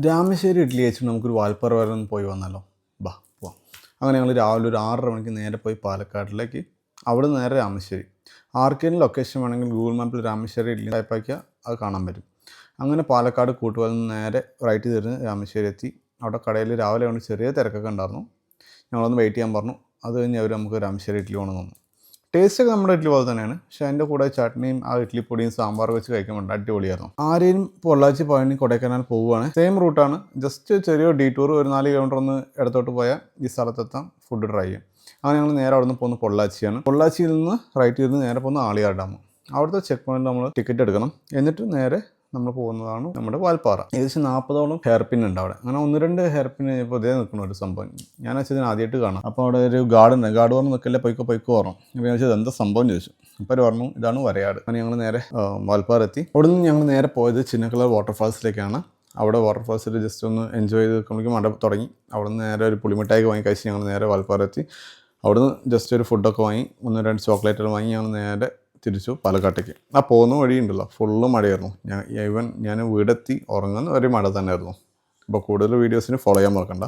രാമശ്ശേരി ഇഡ്ഡലി കഴിച്ചിട്ട് നമുക്കൊരു വാൽപ്പാറ വരെ ഒന്ന് പോയി വന്നാലോ? ബാ പോവാം. അങ്ങനെ ഞങ്ങൾ രാവിലെ ഒരു 6:30 മണിക്ക് നേരെ പോയി പാലക്കാട്ടിലേക്ക്. അവിടെ നിന്ന് നേരെ രാമശ്ശേരി. ആർക്കെങ്കിലും ലൊക്കേഷൻ വേണമെങ്കിൽ ഗൂഗിൾ മാപ്പിൽ രാമശ്ശേരി ഇഡ്ഡലി ടൈപ്പ് ആക്കിയാൽ അത് കാണാൻ പറ്റും. അങ്ങനെ പാലക്കാട് കൂട്ടുപാലയിൽ നിന്ന് നേരെ റൈറ്റ് തിരിഞ്ഞ് രാമശ്ശേരി എത്തി. അവിടെ കടയിൽ രാവിലെ കൊണ്ട് ചെറിയ തിരക്കൊക്കെ ഉണ്ടായിരുന്നു. ഞങ്ങളൊന്ന് വെയിറ്റ് ചെയ്യാൻ പറഞ്ഞു. അത് കഴിഞ്ഞ് അവർ നമുക്ക് രാമശ്ശേരി ഇഡ്ഡലി വേണമെന്ന് തന്നു. ടേസ്റ്റൊക്കെ നമ്മുടെ ഇഡ്ഡലി പോലെ തന്നെയാണ്. പക്ഷേ അതിൻ്റെ കൂടെ ചട്നിയും ആ ഇഡ്ഡലിപ്പൊടിയും സാമ്പാർ വെച്ച് കഴിക്കാൻ വേണ്ടി അടിപൊളിയായിരുന്നു. ആരെയും പൊള്ളാച്ചി പഴനി കൊടൈക്കനാൽ പോവുകയാണ്. സെയിം റൂട്ടാണ്. ജസ്റ്റ് ചെറിയൊരു ഡീറ്റൂർ ഒരു 4 കിലോമീറ്റർ ഒന്ന് ഇടത്തോട്ട് പോയാൽ ഈ സ്ഥലത്തെത്താം. ഫുഡ് ട്രൈ ചെയ്യും. അങ്ങനെ ഞങ്ങൾ നേരെ അവിടെ നിന്ന് പോകുന്നത് പൊള്ളാച്ചിയാണ്. പൊള്ളാച്ചിയിൽ നിന്ന് റൈറ്റ് ചെയ്ത് നേരെ പോകുന്നത് ആളിയാർ ഡാം. അവിടുത്തെ ചെക്ക് പോയിന്റ് നമ്മൾ ടിക്കറ്റ് എടുക്കണം. എന്നിട്ട് നേരെ നമ്മൾ പോകുന്നതാണ് നമ്മുടെ വാൽപ്പാറ. ഏകദേശം 40ഓളം ഹെയർ പിൻ ഉണ്ട് അവിടെ. അങ്ങനെ 1-2 ഹെയർ പിൻ ഇപ്പോൾ ഇതേ നിൽക്കുന്ന ഒരു സംഭവം ഞാൻ വെച്ചതിന് ആദ്യമായിട്ട് കാണാം. അപ്പോൾ അവിടെ ഒരു ഗാർഡ് പറഞ്ഞു നിൽക്കല്ലേ പൊയ്ക്കോ പറഞ്ഞു. അപ്പോൾ ഞാൻ വെച്ചത് എന്താ സംഭവം ചോദിച്ചു. അപ്പോൾ പറഞ്ഞു ഇതാണ് വരയാട്. അങ്ങനെ ഞങ്ങൾ നേരെ വാൽപ്പാറ എത്തി. അവിടെ നിന്ന് ഞങ്ങൾ നേരെ പോയത് ചിന്നക്കലർ വാട്ടർഫാൾസിലേക്കാണ്. അവിടെ വാട്ടർഫാൾസിൽ ജസ്റ്റ് ഒന്ന് എൻജോയ് ചെയ്ത് നിൽക്കുമ്പോഴേക്കും മഴ തുടങ്ങി. അവിടെ നിന്ന് നേരെ ഒരു പുളിമിഠായി വാങ്ങി കഴിച്ച് ഞങ്ങൾ നേരെ വാൽപ്പാറ എത്തി. അവിടെ നിന്ന് ജസ്റ്റ് ഒരു ഫുഡൊക്കെ വാങ്ങി 1-2 ചോക്ലേറ്റുകൾ വാങ്ങി ഞങ്ങൾ നേരെ തിരിച്ചു പാലക്കാട്ടേക്ക്. ആ പോകുന്ന വഴിയുണ്ടല്ലോ ഫുള്ള് മഴയായിരുന്നു. ഞാൻ വീടെത്തി ഉറങ്ങുന്ന ഒരു മഴ തന്നെയായിരുന്നു. അപ്പോൾ കൂടുതൽ വീഡിയോസിന് ഫോളോ ചെയ്യാൻ മറക്കണ്ട.